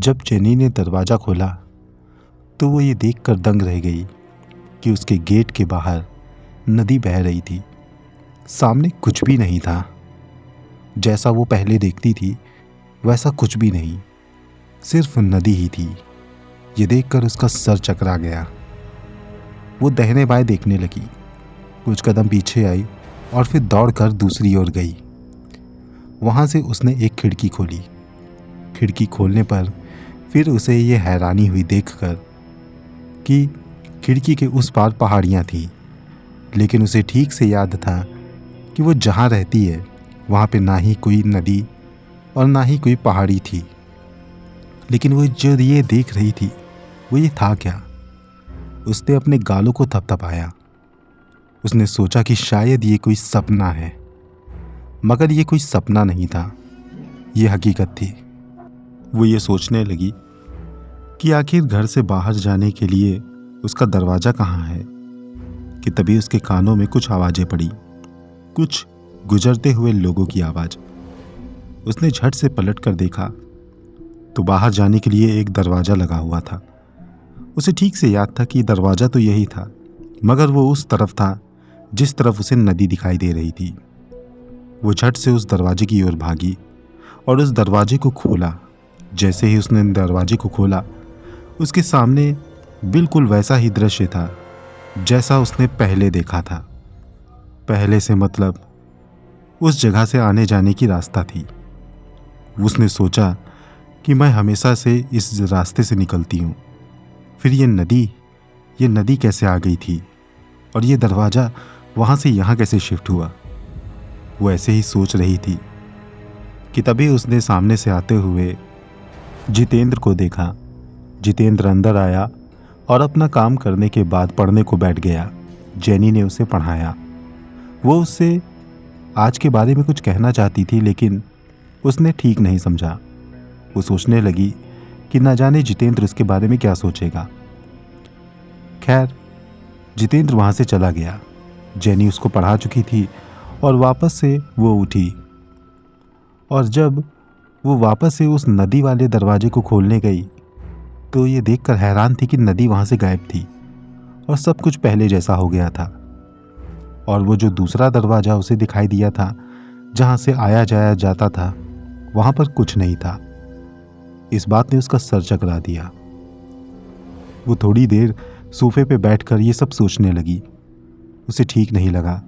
जब जेनी ने दरवाज़ा खोला तो वो ये देखकर दंग रह गई कि उसके गेट के बाहर नदी बह रही थी। सामने कुछ भी नहीं था। जैसा वो पहले देखती थी वैसा कुछ भी नहीं, सिर्फ नदी ही थी। ये देखकर उसका सर चकरा गया। वो दाहिने बाएं देखने लगी, कुछ कदम पीछे आई और फिर दौड़कर दूसरी ओर गई। वहाँ से उसने एक खिड़की खोली। खिड़की खोलने पर फिर उसे ये हैरानी हुई देखकर कि खिड़की के उस पार पहाड़ियाँ थीं, लेकिन उसे ठीक से याद था कि वो जहाँ रहती है वहाँ पे ना ही कोई नदी और ना ही कोई पहाड़ी थी। लेकिन वो जो ये देख रही थी वो ये था क्या? उसने अपने गालों को थपथपाया। उसने सोचा कि शायद ये कोई सपना है, मगर ये कोई सपना नहीं था, ये हकीकत थी। वो ये सोचने लगी कि आखिर घर से बाहर जाने के लिए उसका दरवाज़ा कहाँ है कि तभी उसके कानों में कुछ आवाज़ें पड़ी, कुछ गुजरते हुए लोगों की आवाज़। उसने झट से पलट कर देखा तो बाहर जाने के लिए एक दरवाज़ा लगा हुआ था। उसे ठीक से याद था कि दरवाज़ा तो यही था, मगर वो उस तरफ था जिस तरफ उसे नदी दिखाई दे रही थी। वो झट से उस दरवाजे की ओर भागी और उस दरवाजे को खोला। जैसे ही उसने दरवाजे को खोला, उसके सामने बिल्कुल वैसा ही दृश्य था जैसा उसने पहले देखा था। पहले से मतलब उस जगह से आने जाने की रास्ता थी। उसने सोचा कि मैं हमेशा से इस रास्ते से निकलती हूँ, फिर ये नदी कैसे आ गई थी और ये दरवाज़ा वहाँ से यहाँ कैसे शिफ्ट हुआ। वो ऐसे ही सोच रही थी कि तभी उसने सामने से आते हुए जितेंद्र को देखा। जितेंद्र अंदर आया और अपना काम करने के बाद पढ़ने को बैठ गया। जेनी ने उसे पढ़ाया। वो उससे आज के बारे में कुछ कहना चाहती थी, लेकिन उसने ठीक नहीं समझा। वो सोचने लगी कि न जाने जितेंद्र उसके बारे में क्या सोचेगा। खैर, जितेंद्र वहाँ से चला गया। जेनी उसको पढ़ा चुकी थी और वापस से वो उठी, और जब वो वापस से उस नदी वाले दरवाजे को खोलने गई तो ये देखकर हैरान थी कि नदी वहाँ से गायब थी और सब कुछ पहले जैसा हो गया था। और वो जो दूसरा दरवाज़ा उसे दिखाई दिया था, जहाँ से आया जाया जाता था, वहाँ पर कुछ नहीं था। इस बात ने उसका सर चकरा दिया। वो थोड़ी देर सोफे पे बैठकर ये सब सोचने लगी। उसे ठीक नहीं लगा।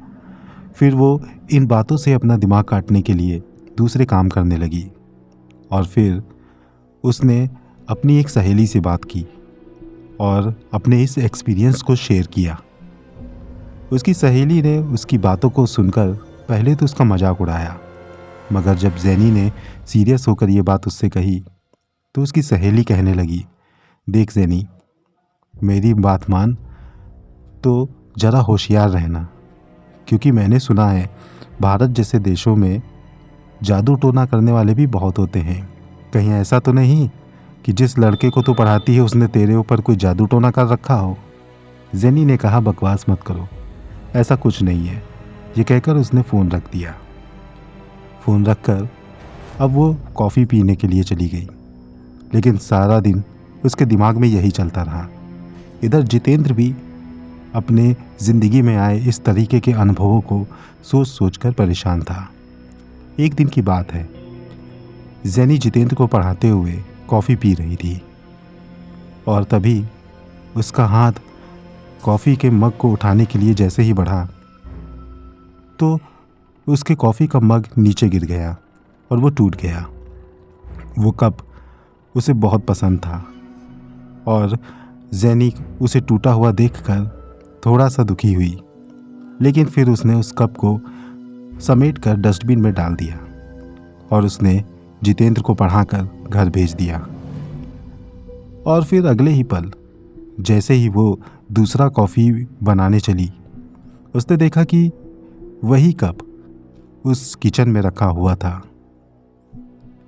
फिर वो इन बातों से अपना दिमाग काटने के लिए दूसरे काम करने लगी। और फिर उसने अपनी एक सहेली से बात की और अपने इस एक्सपीरियंस को शेयर किया। उसकी सहेली ने उसकी बातों को सुनकर पहले तो उसका मजाक उड़ाया, मगर जब जेनी ने सीरियस होकर ये बात उससे कही तो उसकी सहेली कहने लगी, देख जेनी, मेरी बात मान, तो ज़रा होशियार रहना, क्योंकि मैंने सुना है भारत जैसे देशों में जादू टोना करने वाले भी बहुत होते हैं। कहीं ऐसा तो नहीं कि जिस लड़के को तू पढ़ाती है उसने तेरे ऊपर कोई जादू टोना कर रखा हो। जेनी ने कहा, बकवास मत करो, ऐसा कुछ नहीं है। ये कहकर उसने फ़ोन रख दिया। फ़ोन रखकर अब वो कॉफ़ी पीने के लिए चली गई, लेकिन सारा दिन उसके दिमाग में यही चलता रहा। इधर जितेंद्र भी अपने ज़िंदगी में आए इस तरीके के अनुभवों को सोच सोच कर परेशान था। एक दिन की बात है, जेनी जितेंद्र को पढ़ाते हुए कॉफ़ी पी रही थी और तभी उसका हाथ कॉफ़ी के मग को उठाने के लिए जैसे ही बढ़ा तो उसके कॉफ़ी का मग नीचे गिर गया और वो टूट गया। वो कप उसे बहुत पसंद था और जेनी उसे टूटा हुआ देखकर थोड़ा सा दुखी हुई, लेकिन फिर उसने उस कप को समेट कर डस्टबिन में डाल दिया और उसने जितेंद्र को पढ़ाकर घर भेज दिया। और फिर अगले ही पल जैसे ही वो दूसरा कॉफ़ी बनाने चली, उसने देखा कि वही कप उस किचन में रखा हुआ था।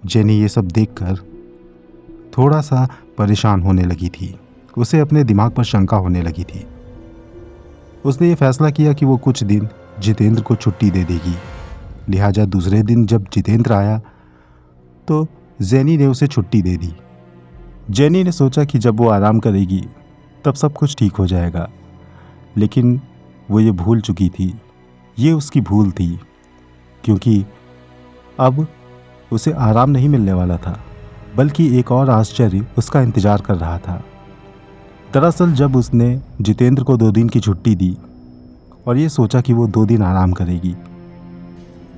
जेनी ये सब देखकर थोड़ा सा परेशान होने लगी थी। उसे अपने दिमाग पर शंका होने लगी थी। उसने ये फैसला किया कि वो कुछ दिन जितेंद्र को छुट्टी दे देगी। लिहाजा दूसरे दिन जब जितेंद्र आया तो जेनी ने उसे छुट्टी दे दी जेनी ने सोचा कि जब वो आराम करेगी तब सब कुछ ठीक हो जाएगा, लेकिन वो ये भूल चुकी थी। ये उसकी भूल थी, क्योंकि अब उसे आराम नहीं मिलने वाला था, बल्कि एक और आश्चर्य उसका इंतजार कर रहा था। दरअसल जब उसने जितेंद्र को 2 दिन की छुट्टी दी और ये सोचा कि वो 2 दिन आराम करेगी,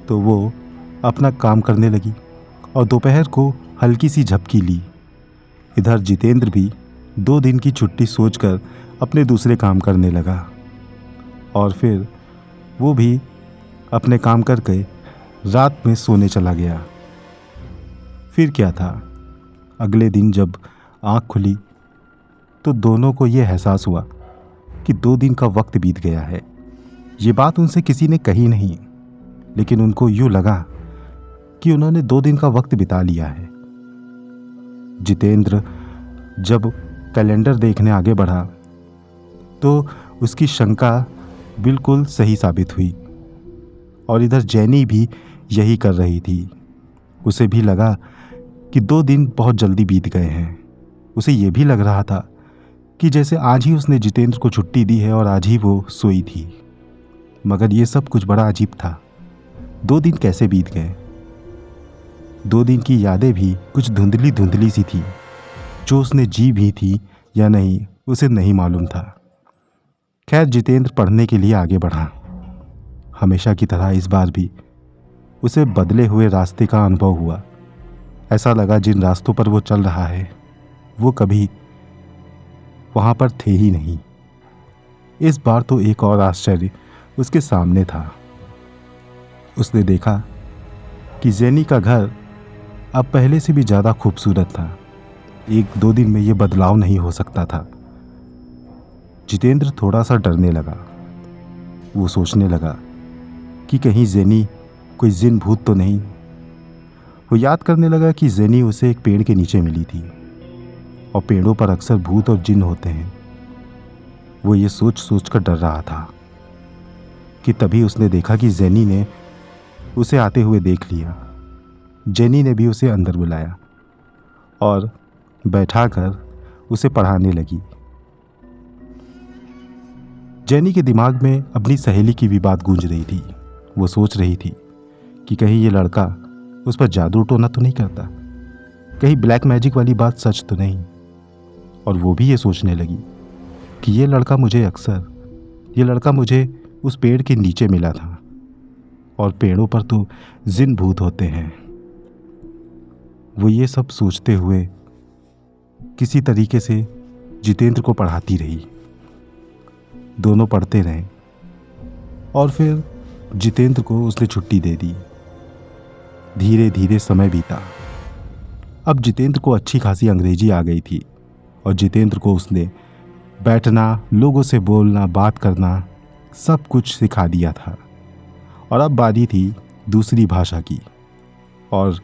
तो वो अपना काम करने लगी और दोपहर को हल्की सी झपकी ली। इधर जितेंद्र भी 2 दिन की छुट्टी सोचकर अपने दूसरे काम करने लगा और फिर वो भी अपने काम करके रात में सोने चला गया। फिर क्या था, अगले दिन जब आँख खुली तो दोनों को ये एहसास हुआ कि 2 दिन का वक्त बीत गया है। ये बात उनसे किसी ने कही नहीं, लेकिन उनको यूँ लगा कि उन्होंने 2 दिन का वक्त बिता लिया है। जितेंद्र जब कैलेंडर देखने आगे बढ़ा तो उसकी शंका बिल्कुल सही साबित हुई और इधर जेनी भी यही कर रही थी। उसे भी लगा कि 2 दिन बहुत जल्दी बीत गए हैं। उसे ये भी लग रहा था कि जैसे आज ही उसने जितेंद्र को छुट्टी दी है और आज ही वो सोई थी। मगर ये सब कुछ बड़ा अजीब था। 2 दिन कैसे बीत गए? 2 दिन की यादें भी कुछ धुंधली धुंधली सी थी। जो उसने जी भी थी या नहीं, उसे नहीं मालूम था। खैर, जितेंद्र पढ़ने के लिए आगे बढ़ा। हमेशा की तरह इस बार भी उसे बदले हुए रास्ते का अनुभव हुआ। ऐसा लगा जिन रास्तों पर वो चल रहा है वो कभी वहाँ पर थे ही नहीं। इस बार तो एक और आश्चर्य उसके सामने था। उसने देखा कि जेनी का घर अब पहले से भी ज़्यादा खूबसूरत था। 1-2 दिन में ये बदलाव नहीं हो सकता था। जितेंद्र थोड़ा सा डरने लगा। वो सोचने लगा कि कहीं जेनी कोई जिन भूत तो नहीं। वो याद करने लगा कि जेनी उसे एक पेड़ के नीचे मिली थी और पेड़ों पर अक्सर भूत और जिन होते हैं। वो ये सोच सोच कर डर रहा था कि तभी उसने देखा कि जेनी ने उसे आते हुए देख लिया। जेनी ने भी उसे अंदर बुलाया और बैठाकर उसे पढ़ाने लगी। जेनी के दिमाग में अपनी सहेली की भी बात गूंज रही थी। वो सोच रही थी कि कहीं ये लड़का उस पर जादू टोना तो नहीं करता, कहीं ब्लैक मैजिक वाली बात सच तो नहीं। और वो भी ये सोचने लगी कि ये लड़का मुझे उस पेड़ के नीचे मिला था और पेड़ों पर तो जिन भूत होते हैं। वो ये सब सोचते हुए किसी तरीके से जितेंद्र को पढ़ाती रही। दोनों पढ़ते रहे और फिर जितेंद्र को उसने छुट्टी दे दी। धीरे धीरे समय बीता। अब जितेंद्र को अच्छी खासी अंग्रेजी आ गई थी और जितेंद्र को उसने बैठना, लोगों से बोलना, बात करना सब कुछ सिखा दिया था। और अब बारी थी दूसरी भाषा की और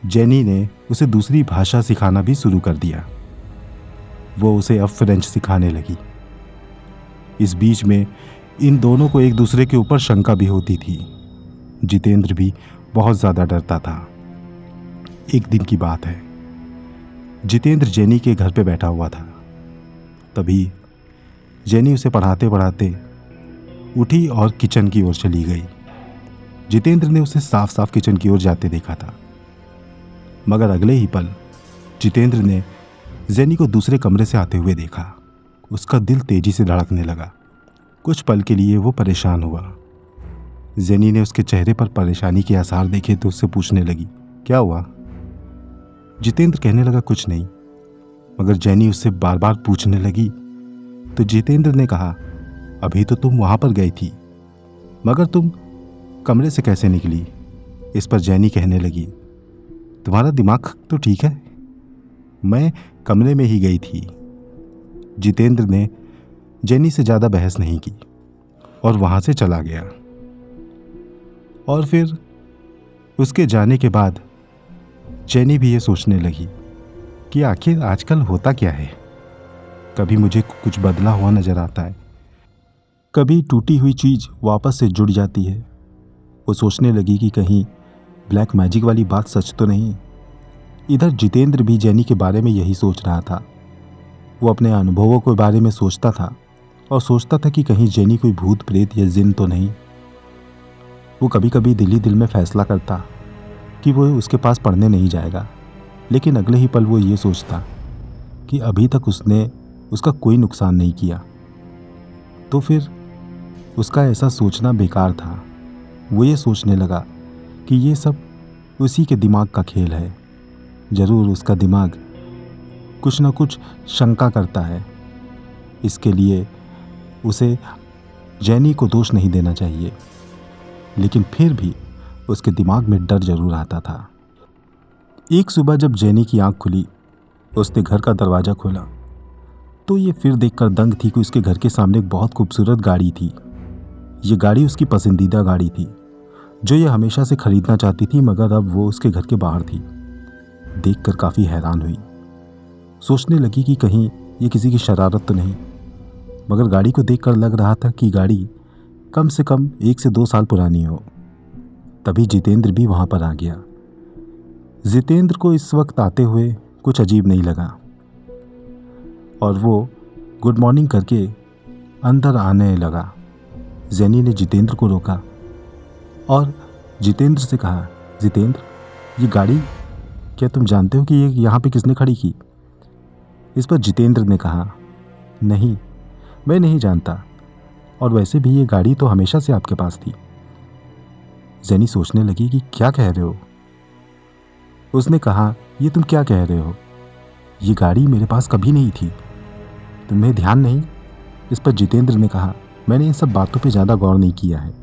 जेनी ने उसे दूसरी भाषा सिखाना भी शुरू कर दिया। वो उसे अब फ्रेंच सिखाने लगी। इस बीच में इन दोनों को एक दूसरे के ऊपर शंका भी होती थी। जितेंद्र भी बहुत ज़्यादा डरता था। एक दिन की बात है, जितेंद्र जेनी के घर पे बैठा हुआ था। तभी जेनी उसे पढ़ाते पढ़ाते उठी और किचन की ओर चली गई। जितेंद्र ने उसे साफ साफ किचन की ओर जाते देखा था, मगर अगले ही पल जितेंद्र ने जेनी को दूसरे कमरे से आते हुए देखा। उसका दिल तेजी से धड़कने लगा। कुछ पल के लिए वो परेशान हुआ। जेनी ने उसके चेहरे पर परेशानी के आसार देखे तो उससे पूछने लगी, क्या हुआ? जितेंद्र कहने लगा, कुछ नहीं। मगर जेनी उससे बार बार पूछने लगी तो जितेंद्र ने कहा, अभी तो तुम वहां पर गई थी, मगर तुम कमरे से कैसे निकली? इस पर जेनी कहने लगी, तुम्हारा दिमाग तो ठीक है, मैं कमरे में ही गई थी। जितेंद्र ने जेनी से ज़्यादा बहस नहीं की और वहाँ से चला गया। और फिर उसके जाने के बाद जेनी भी ये सोचने लगी कि आखिर आजकल होता क्या है। कभी मुझे कुछ बदला हुआ नज़र आता है, कभी टूटी हुई चीज़ वापस से जुड़ जाती है। वो सोचने लगी कि कहीं ब्लैक मैजिक वाली बात सच तो नहीं। इधर जितेंद्र भी जेनी के बारे में यही सोच रहा था। वो अपने अनुभवों के बारे में सोचता था और सोचता था कि कहीं जेनी कोई भूत प्रेत या जिन तो नहीं। वो कभी कभी दिल ही दिल में फैसला करता कि वो उसके पास पढ़ने नहीं जाएगा, लेकिन अगले ही पल वो ये सोचता कि अभी तक उसने उसका कोई नुकसान नहीं किया, तो फिर उसका ऐसा सोचना बेकार था। वो ये सोचने लगा कि ये सब उसी के दिमाग का खेल है। ज़रूर उसका दिमाग कुछ ना कुछ शंका करता है। इसके लिए उसे जेनी को दोष नहीं देना चाहिए, लेकिन फिर भी उसके दिमाग में डर जरूर आता था। एक सुबह जब जेनी की आंख खुली, उसने घर का दरवाज़ा खोला तो ये फिर देखकर दंग थी कि उसके घर के सामने एक बहुत खूबसूरत गाड़ी थी। ये गाड़ी उसकी पसंदीदा गाड़ी थी, जो ये हमेशा से खरीदना चाहती थी, मगर अब वो उसके घर के बाहर थी। देखकर काफ़ी हैरान हुई। सोचने लगी कि कहीं ये किसी की शरारत तो नहीं, मगर गाड़ी को देखकर लग रहा था कि गाड़ी कम से कम 1 से 2 साल पुरानी हो। तभी जितेंद्र भी वहाँ पर आ गया। जितेंद्र को इस वक्त आते हुए कुछ अजीब नहीं लगा और वो गुड मॉर्निंग करके अंदर आने लगा। जेनी ने जितेंद्र को रोका और जितेंद्र से कहा, जितेंद्र, ये गाड़ी क्या तुम जानते हो कि ये यहाँ पे किसने खड़ी की? इस पर जितेंद्र ने कहा, नहीं, मैं नहीं जानता, और वैसे भी ये गाड़ी तो हमेशा से आपके पास थी। जेनी सोचने लगी कि क्या कह रहे हो। उसने कहा, ये तुम क्या कह रहे हो? ये गाड़ी मेरे पास कभी नहीं थी, तुम्हें ध्यान नहीं? इस पर जितेंद्र ने कहा, मैंने इन सब बातों पे ज़्यादा गौर नहीं किया है,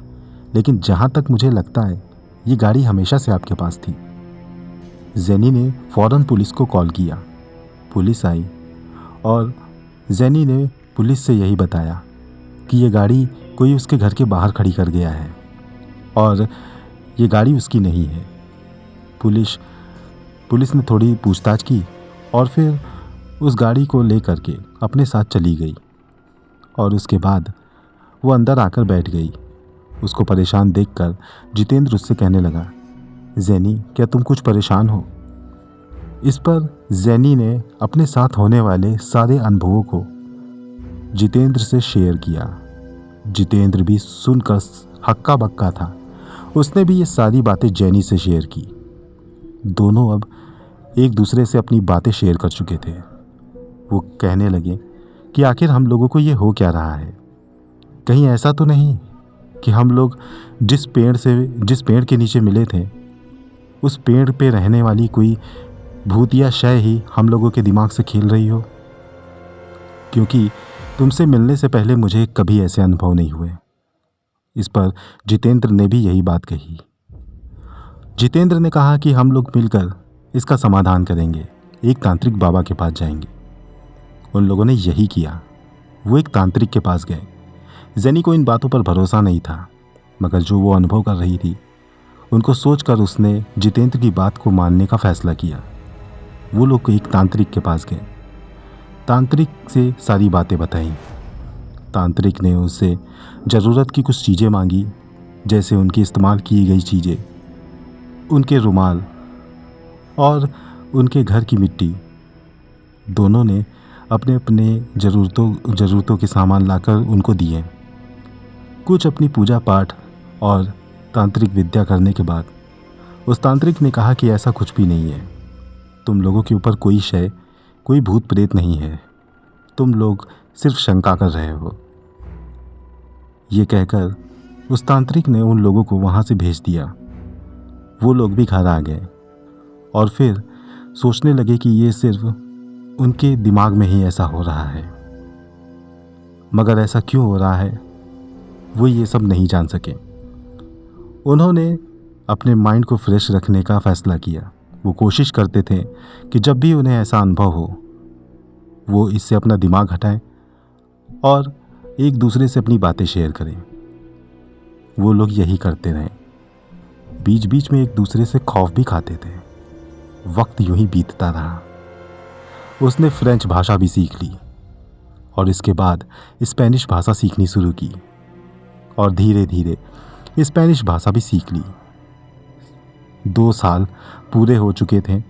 लेकिन जहाँ तक मुझे लगता है ये गाड़ी हमेशा से आपके पास थी। जेनी ने फ़ौरन पुलिस को कॉल किया। पुलिस आई और जेनी ने पुलिस से यही बताया कि ये गाड़ी कोई उसके घर के बाहर खड़ी कर गया है और ये गाड़ी उसकी नहीं है। पुलिस ने थोड़ी पूछताछ की और फिर उस गाड़ी को लेकर के अपने साथ चली गई और उसके बाद वो अंदर आकर बैठ गई। उसको परेशान देखकर जितेंद्र उससे कहने लगा, जेनी, क्या तुम कुछ परेशान हो? इस पर जेनी ने अपने साथ होने वाले सारे अनुभवों को जितेंद्र से शेयर किया। जितेंद्र भी सुनकर हक्का बक्का था। उसने भी ये सारी बातें जेनी से शेयर की। दोनों अब एक दूसरे से अपनी बातें शेयर कर चुके थे। वो कहने लगे कि आखिर हम लोगों को ये हो क्या रहा है? कहीं ऐसा तो नहीं कि हम लोग जिस पेड़ के नीचे मिले थे, उस पेड़ पे रहने वाली कोई भूतिया शय ही हम लोगों के दिमाग से खेल रही हो? क्योंकि तुमसे मिलने से पहले मुझे कभी ऐसे अनुभव नहीं हुए। इस पर जितेंद्र ने भी यही बात कही। जितेंद्र ने कहा कि हम लोग मिलकर इसका समाधान करेंगे, एक तांत्रिक बाबा के पास जाएंगे। उन लोगों ने यही किया। वो एक तांत्रिक के पास गए। जेनी को इन बातों पर भरोसा नहीं था, मगर जो वो अनुभव कर रही थी उनको सोचकर उसने जितेंद्र की बात को मानने का फैसला किया। वो लोग एक तांत्रिक के पास गए। तांत्रिक से सारी बातें बताई। तांत्रिक ने उससे ज़रूरत की कुछ चीज़ें मांगी, जैसे उनकी इस्तेमाल की गई चीज़ें, उनके रुमाल और उनके घर की मिट्टी। दोनों ने अपने अपने ज़रूरतों के सामान लाकर उनको दिए। कुछ अपनी पूजा पाठ और तांत्रिक विद्या करने के बाद उस तांत्रिक ने कहा कि ऐसा कुछ भी नहीं है, तुम लोगों के ऊपर कोई शय, कोई भूत प्रेत नहीं है, तुम लोग सिर्फ शंका कर रहे हो। ये कहकर उस तांत्रिक ने उन लोगों को वहाँ से भेज दिया। वो लोग भी घर आ गए और फिर सोचने लगे कि ये सिर्फ उनके दिमाग में ही ऐसा हो रहा है, मगर ऐसा क्यों हो रहा है वो ये सब नहीं जान सके। उन्होंने अपने माइंड को फ्रेश रखने का फ़ैसला किया। वो कोशिश करते थे कि जब भी उन्हें ऐसा अनुभव हो वो इससे अपना दिमाग हटाएं और एक दूसरे से अपनी बातें शेयर करें। वो लोग यही करते रहे। बीच बीच में एक दूसरे से खौफ भी खाते थे। वक्त यूं ही बीतता रहा। उसने फ्रेंच भाषा भी सीख ली और इसके बाद स्पेनिश भाषा सीखनी शुरू की और धीरे धीरे स्पेनिश भाषा भी सीख ली। 2 साल पूरे हो चुके थे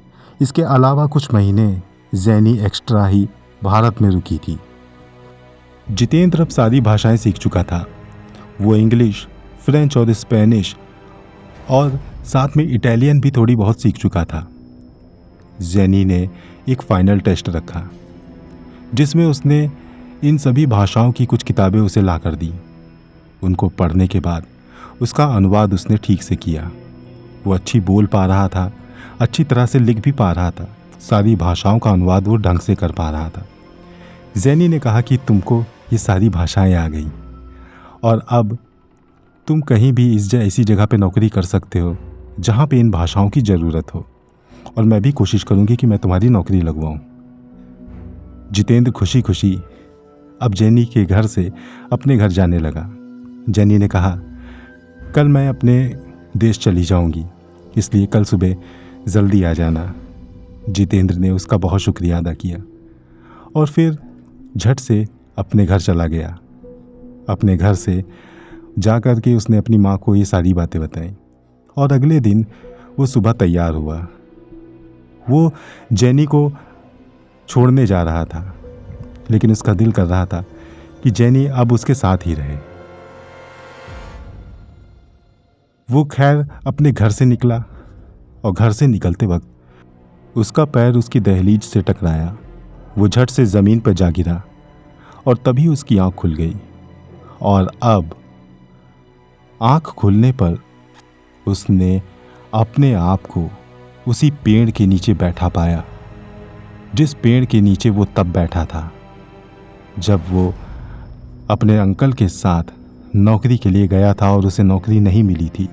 इसके अलावा कुछ महीने जैनी एक्स्ट्रा ही भारत में रुकी थी। जितेंद्र अब सारी भाषाएं सीख चुका था। वो इंग्लिश, फ्रेंच और स्पेनिश और साथ में इटालियन भी थोड़ी बहुत सीख चुका था। जैनी ने एक फाइनल टेस्ट रखा जिसमें उसने इन सभी भाषाओं की कुछ किताबें उसे ला कर दी। उनको पढ़ने के बाद उसका अनुवाद उसने ठीक से किया। वो अच्छी बोल पा रहा था, अच्छी तरह से लिख भी पा रहा था। सारी भाषाओं का अनुवाद वो ढंग से कर पा रहा था। जैनी ने कहा कि तुमको ये सारी भाषाएं आ गई और अब तुम कहीं भी ऐसी जगह पे नौकरी कर सकते हो जहाँ पे इन भाषाओं की ज़रूरत हो, और मैं भी कोशिश करूँगी कि मैं तुम्हारी नौकरी लगवाऊँ। जितेंद्र खुशी खुशी अब जैनी के घर से अपने घर जाने लगा। जैनी ने कहा, कल मैं अपने देश चली जाऊंगी, इसलिए कल सुबह जल्दी आ जाना। जितेंद्र ने उसका बहुत शुक्रिया अदा किया और फिर झट से अपने घर चला गया। अपने घर से जा कर के उसने अपनी माँ को ये सारी बातें बताई और अगले दिन वो सुबह तैयार हुआ। वो जैनी को छोड़ने जा रहा था, लेकिन उसका दिल कर रहा था कि जैनी अब उसके साथ ही रहे। वो खैर अपने घर से निकला और घर से निकलते वक्त उसका पैर उसकी दहलीज से टकराया। वो झट से ज़मीन पर जा गिरा और तभी उसकी आंख खुल गई। और अब आंख खुलने पर उसने अपने आप को उसी पेड़ के नीचे बैठा पाया जिस पेड़ के नीचे वो तब बैठा था जब वो अपने अंकल के साथ नौकरी के लिए गया था और उसे नौकरी नहीं मिली थी।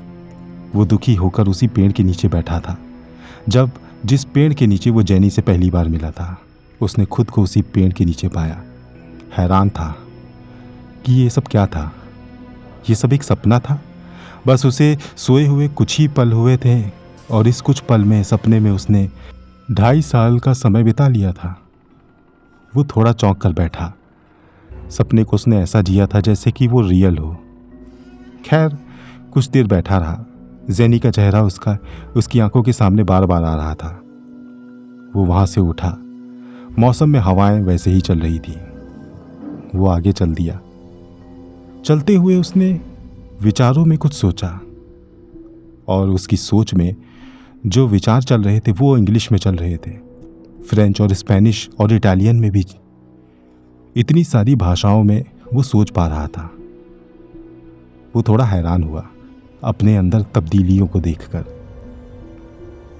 वो दुखी होकर उसी पेड़ के नीचे बैठा था जिस पेड़ के नीचे वो जैनी से पहली बार मिला था। उसने खुद को उसी पेड़ के नीचे पाया। हैरान था कि ये सब क्या था। ये सब एक सपना था। बस उसे सोए हुए कुछ ही पल हुए थे और इस कुछ पल में सपने में उसने 2.5 साल का समय बिता लिया था। वो थोड़ा चौंक कर बैठा। सपने को उसने ऐसा जिया था जैसे कि वो रियल हो। खैर कुछ देर बैठा रहा। जैनी का चेहरा उसकी आंखों के सामने बार बार आ रहा था। वो वहां से उठा। मौसम में हवाएं वैसे ही चल रही थी। वो आगे चल दिया। चलते हुए उसने विचारों में कुछ सोचा और उसकी सोच में जो विचार चल रहे थे वो इंग्लिश में चल रहे थे, फ्रेंच और स्पेनिश और इटालियन में भी। इतनी सारी भाषाओं में वो सोच पा रहा था। वो थोड़ा हैरान हुआ अपने अंदर तब्दीलियों को देखकर।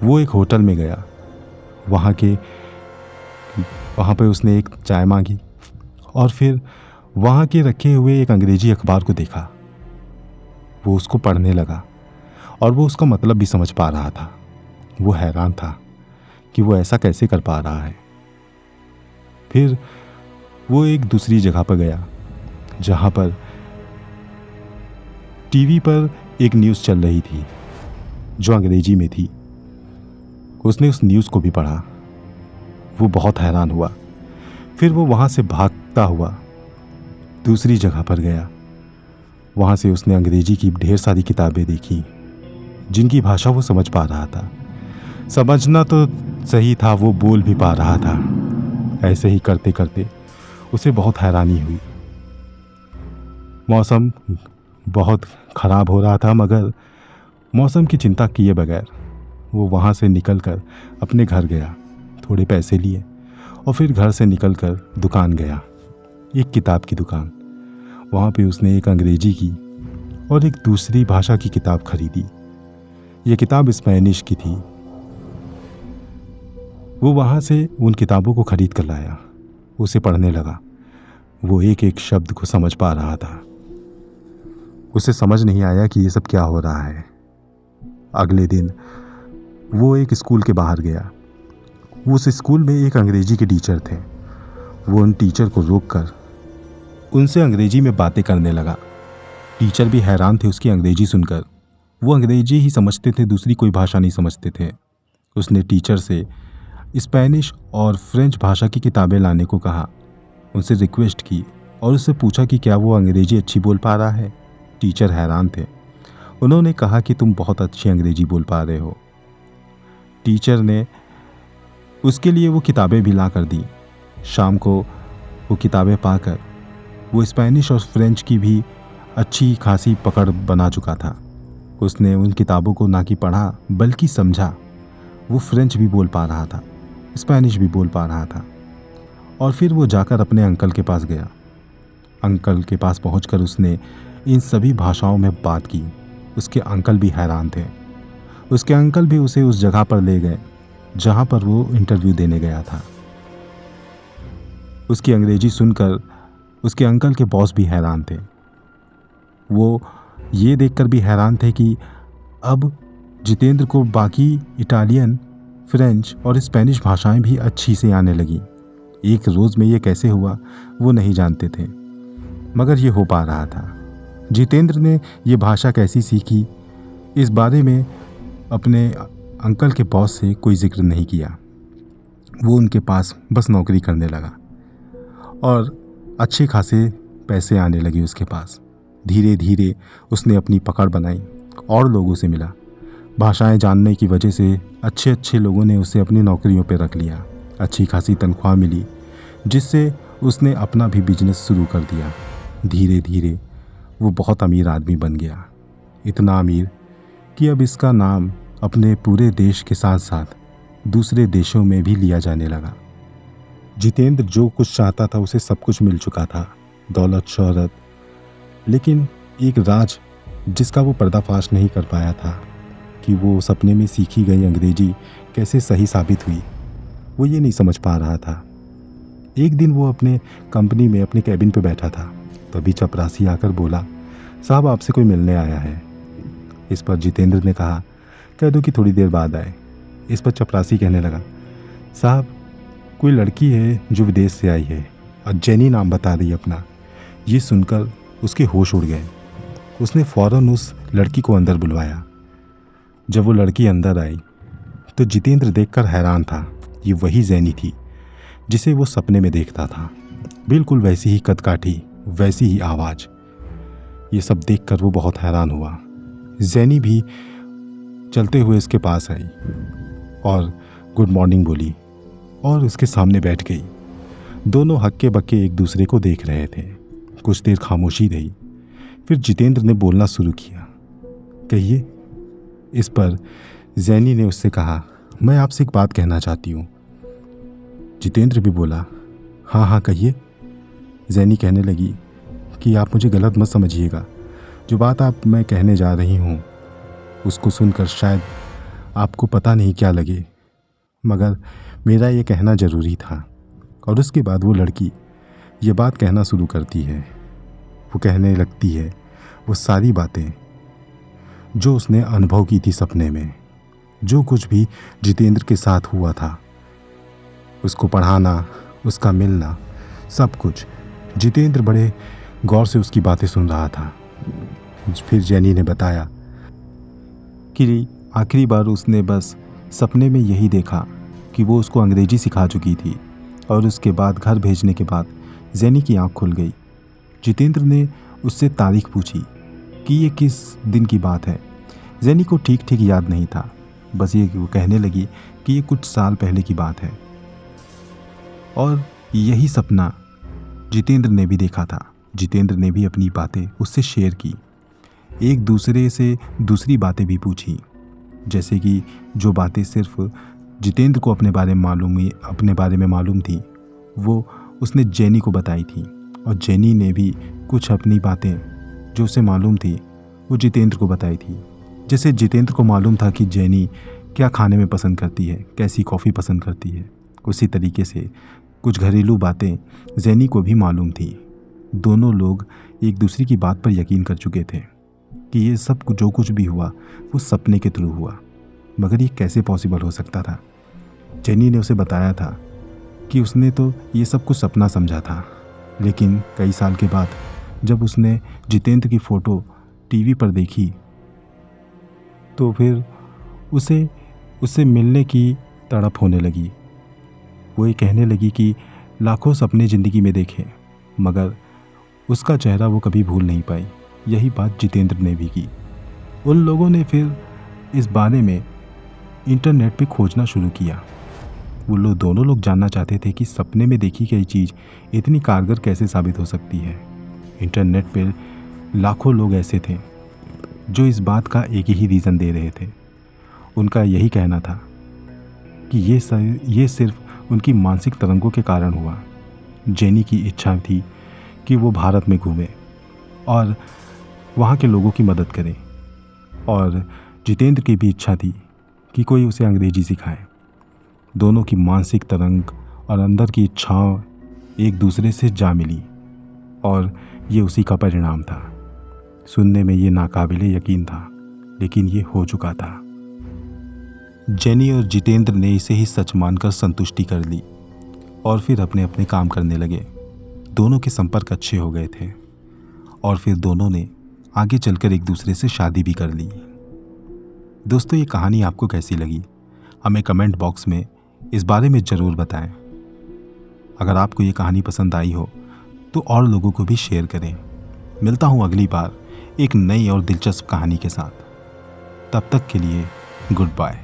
वो एक होटल में गया। वहाँ पे उसने एक चाय मांगी और फिर वहाँ के रखे हुए एक अंग्रेजी अखबार को देखा। वो उसको पढ़ने लगा और वो उसका मतलब भी समझ पा रहा था। वो हैरान था कि वो ऐसा कैसे कर पा रहा है। फिर वो एक दूसरी जगह पर गया जहाँ पर टीवी पर एक न्यूज़ चल रही थी जो अंग्रेजी में थी। उसने उस न्यूज़ को भी पढ़ा। वो बहुत हैरान हुआ। फिर वो वहाँ से भागता हुआ दूसरी जगह पर गया। वहाँ से उसने अंग्रेजी की ढेर सारी किताबें देखी जिनकी भाषा वो समझ पा रहा था। समझना तो सही था, वो बोल भी पा रहा था। ऐसे ही करते करते उसे बहुत हैरानी हुई। मौसम बहुत ख़राब हो रहा था, मगर मौसम की चिंता किए बगैर वो वहाँ से निकलकर अपने घर गया। थोड़े पैसे लिए और फिर घर से निकलकर दुकान गया, एक किताब की दुकान। वहाँ पे उसने एक अंग्रेजी की और एक दूसरी भाषा की किताब खरीदी। ये किताब स्पेनिश की थी। वो वहाँ से उन किताबों को खरीद कर लाया। उसे पढ़ने लगा। वो एक एक शब्द को समझ पा रहा था। उसे समझ नहीं आया कि ये सब क्या हो रहा है। अगले दिन वो एक स्कूल के बाहर गया। उस स्कूल में एक अंग्रेजी के टीचर थे। वो उन टीचर को रोककर उनसे अंग्रेजी में बातें करने लगा। टीचर भी हैरान थे उसकी अंग्रेजी सुनकर। वो अंग्रेजी ही समझते थे, दूसरी कोई भाषा नहीं समझते थे। उसने टीचर से स्पेनिश और फ्रेंच भाषा की किताबें लाने को कहा। उनसे रिक्वेस्ट की और उससे पूछा कि क्या वो अंग्रेजी अच्छी बोल पा रहा है। टीचर हैरान थे। उन्होंने कहा कि तुम बहुत अच्छी अंग्रेजी बोल पा रहे हो। टीचर ने उसके लिए वो किताबें भी ला कर दी। शाम को वो किताबें पाकर वो स्पेनिश और फ्रेंच की भी अच्छी खासी पकड़ बना चुका था। उसने उन किताबों को ना कि पढ़ा बल्कि समझा। वो फ्रेंच भी बोल पा रहा था, स्पेनिश भी बोल पा रहा था। और फिर वो जाकर अपने अंकल के पास गया। अंकल के पास पहुंचकर उसने इन सभी भाषाओं में बात की। उसके अंकल भी हैरान थे। उसके अंकल भी उसे उस जगह पर ले गए जहां पर वो इंटरव्यू देने गया था। उसकी अंग्रेजी सुनकर उसके अंकल के बॉस भी हैरान थे। वो ये देखकर भी हैरान थे कि अब जितेंद्र को बाकी इटालियन, फ्रेंच और स्पेनिश भाषाएं भी अच्छी से आने लगी। एक रोज़ में ये कैसे हुआ वो नहीं जानते थे, मगर ये हो पा रहा था। जितेंद्र ने ये भाषा कैसी सीखी इस बारे में अपने अंकल के बॉस से कोई जिक्र नहीं किया। वो उनके पास बस नौकरी करने लगा और अच्छे खासे पैसे आने लगे उसके पास। धीरे धीरे उसने अपनी पकड़ बनाई और लोगों से मिला। भाषाएं जानने की वजह से अच्छे अच्छे लोगों ने उसे अपनी नौकरियों पर रख लिया। अच्छी खासी तनख्वाह मिली जिससे उसने अपना भी बिजनेस शुरू कर दिया। धीरे धीरे वो बहुत अमीर आदमी बन गया। इतना अमीर कि अब इसका नाम अपने पूरे देश के साथ साथ दूसरे देशों में भी लिया जाने लगा। जितेंद्र जो कुछ चाहता था उसे सब कुछ मिल चुका था, दौलत, शोहरत। लेकिन एक राज जिसका वो पर्दाफाश नहीं कर पाया था कि वो सपने में सीखी गई अंग्रेजी कैसे सही साबित हुई, वो ये नहीं समझ पा रहा था। एक दिन वो अपने कंपनी में अपने कैबिन पे बैठा था, तभी चपरासी आकर बोला, साहब आपसे कोई मिलने आया है। इस पर जितेंद्र ने कहा, कह दो कि थोड़ी देर बाद आए। इस पर चपरासी कहने लगा, साहब कोई लड़की है जो विदेश से आई है और जेनी नाम बता रही अपना। ये सुनकर उसके होश उड़ गए। उसने फ़ौरन उस लड़की को अंदर बुलवाया। जब वो लड़की अंदर आई तो जितेंद्र देखकर हैरान था। ये वही जेनी थी जिसे वो सपने में देखता था। बिल्कुल वैसी ही कदकाठी, वैसी ही आवाज़। ये सब देखकर वो बहुत हैरान हुआ। जेनी भी चलते हुए इसके पास आई और गुड मॉर्निंग बोली और उसके सामने बैठ गई। दोनों हक्के बक्के एक दूसरे को देख रहे थे। कुछ देर खामोशी रही, फिर जितेंद्र ने बोलना शुरू किया, कहिए। इस पर जैनी ने उससे कहा, मैं आपसे एक बात कहना चाहती हूँ। जितेंद्र भी बोला, हाँ हाँ कहिए। जैनी कहने लगी कि आप मुझे गलत मत समझिएगा। जो बात मैं कहने जा रही हूँ उसको सुनकर शायद आपको पता नहीं क्या लगे, मगर मेरा ये कहना ज़रूरी था। और उसके बाद वो लड़की ये बात कहना शुरू करती है। वो कहने लगती है वो सारी बातें जो उसने अनुभव की थी सपने में, जो कुछ भी जितेंद्र के साथ हुआ था, उसको पढ़ाना, उसका मिलना, सब कुछ। जितेंद्र बड़े गौर से उसकी बातें सुन रहा था। फिर जेनी ने बताया कि आखिरी बार उसने बस सपने में यही देखा कि वो उसको अंग्रेजी सिखा चुकी थी और उसके बाद घर भेजने के बाद जेनी की आंख खुल गई। जितेंद्र ने उससे तारीख पूछी कि ये किस दिन की बात है। जेनी को ठीक ठीक याद नहीं था, बस ये वो कहने लगी कि ये कुछ साल पहले की बात है। और यही सपना जितेंद्र ने भी देखा था। जितेंद्र ने भी अपनी बातें उससे शेयर की, एक दूसरे से दूसरी बातें भी पूछी, जैसे कि जो बातें सिर्फ जितेंद्र को अपने बारे में मालूम थी वो उसने जेनी को बताई थी। और जेनी ने भी कुछ अपनी बातें जो उसे मालूम थी वो जितेंद्र को बताई थी। जैसे जितेंद्र को मालूम था कि जेनी क्या खाने में पसंद करती है, कैसी कॉफ़ी पसंद करती है, उसी तरीके से कुछ घरेलू बातें जेनी को भी मालूम थी। दोनों लोग एक दूसरे की बात पर यकीन कर चुके थे कि ये सब जो कुछ भी हुआ वो सपने के थ्रू हुआ, मगर ये कैसे पॉसिबल हो सकता था। जेनी ने उसे बताया था कि उसने तो ये सब कुछ सपना समझा था, लेकिन कई साल के बाद जब उसने जितेंद्र की फ़ोटो टीवी पर देखी तो फिर उससे मिलने की तड़प होने लगी। वो ये कहने लगी कि लाखों सपने ज़िंदगी में देखे, मगर उसका चेहरा वो कभी भूल नहीं पाई। यही बात जितेंद्र ने भी की। उन लोगों ने फिर इस बारे में इंटरनेट पे खोजना शुरू किया। वो लोग दोनों लोग जानना चाहते थे कि सपने में देखी गई चीज़ इतनी कारगर कैसे साबित हो सकती है। इंटरनेट पर लाखों लोग ऐसे थे जो इस बात का एक ही रीज़न दे रहे थे। उनका यही कहना था कि ये सिर्फ उनकी मानसिक तरंगों के कारण हुआ। जेनी की इच्छा थी कि वो भारत में घूमे और वहाँ के लोगों की मदद करे, और जितेंद्र की भी इच्छा थी कि कोई उसे अंग्रेजी सिखाए। दोनों की मानसिक तरंग और अंदर की इच्छाओं एक दूसरे से जा मिली और ये उसी का परिणाम था। सुनने में ये नाकाबिले यकीन था, लेकिन ये हो चुका था। जेनी और जितेंद्र ने इसे ही सच मानकर संतुष्टि कर ली और फिर अपने अपने काम करने लगे। दोनों के संपर्क अच्छे हो गए थे और फिर दोनों ने आगे चलकर एक दूसरे से शादी भी कर ली। दोस्तों, ये कहानी आपको कैसी लगी हमें कमेंट बॉक्स में इस बारे में ज़रूर बताएं। अगर आपको ये कहानी पसंद आई हो तो और लोगों को भी शेयर करें। मिलता हूँ अगली बार एक नई और दिलचस्प कहानी के साथ। तब तक के लिए गुड बाय।